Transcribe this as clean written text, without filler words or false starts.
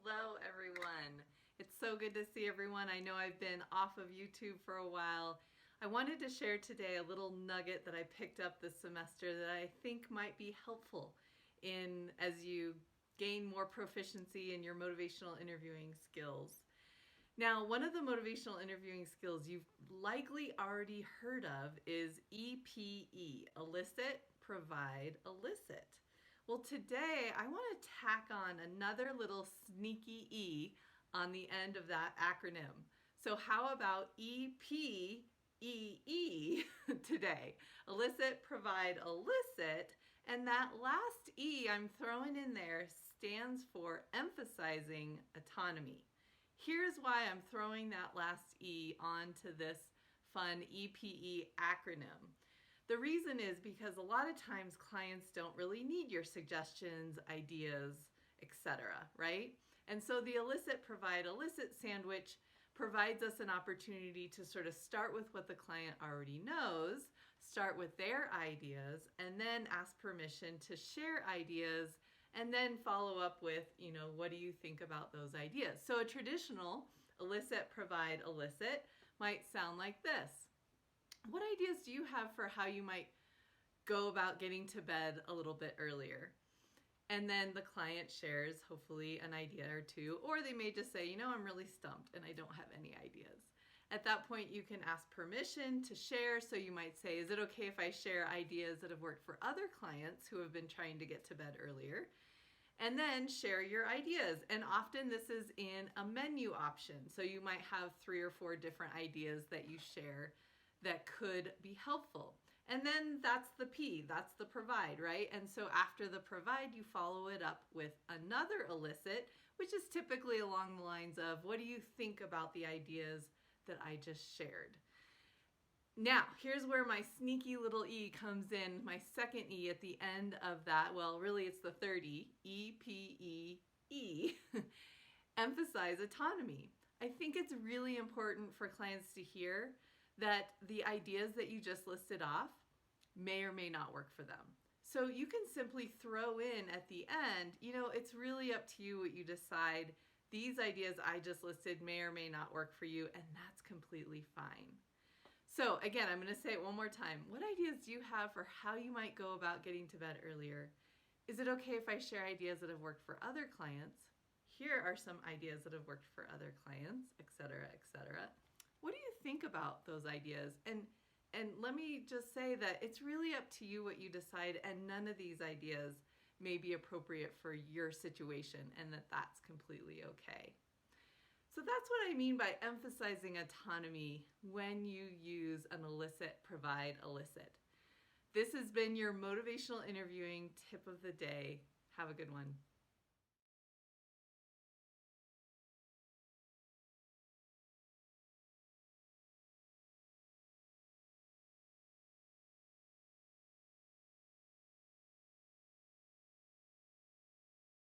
Hello everyone. It's so good to see everyone. I know I've been off of YouTube for a while. I wanted to share today a little nugget that I picked up this semester that I think might be helpful as you gain more proficiency in your motivational interviewing skills. Now, one of the motivational interviewing skills you've likely already heard of is EPE, Elicit, Provide, Elicit. Well, today I want to tack on another little sneaky E on the end of that acronym. So how about EPEE today? Elicit, Provide, Elicit. And that last E I'm throwing in there stands for emphasizing autonomy. Here's why I'm throwing that last E onto this fun EPE acronym. The reason is because a lot of times clients don't really need your suggestions, ideas, etc., right? And so the elicit, provide, elicit sandwich provides us an opportunity to sort of start with what the client already knows, start with their ideas, and then ask permission to share ideas, and then follow up with, what do you think about those ideas? So a traditional elicit, provide, elicit might sound like this. What ideas do you have for how you might go about getting to bed a little bit earlier? And then the client shares hopefully an idea or two, or they may just say, I'm really stumped and I don't have any ideas. At that point, you can ask permission to share. So you might say, is it okay if I share ideas that have worked for other clients who have been trying to get to bed earlier? And then share your ideas. And often this is in a menu option. So you might have 3 or 4 different ideas that you share that could be helpful. And then that's the P, that's the provide, right? And so after the provide, you follow it up with another elicit, which is typically along the lines of, what do you think about the ideas that I just shared? Now, here's where my sneaky little E comes in, my second E at the end of that. Well, really it's the third E, E-P-E-E, emphasize autonomy. I think it's really important for clients to hear that the ideas that you just listed off may or may not work for them. So you can simply throw in at the end, it's really up to you what you decide. These ideas I just listed may or may not work for you, and that's completely fine. So again, I'm going to say it one more time. What ideas do you have for how you might go about getting to bed earlier? Is it okay if I share ideas that have worked for other clients? Here are some ideas that have worked for other clients, etc., etc. What do you think about those ideas? And let me just say that it's really up to you what you decide, and none of these ideas may be appropriate for your situation, and that's completely okay. So that's what I mean by emphasizing autonomy when you use an elicit, provide, elicit. This has been your motivational interviewing tip of the day. Have a good one.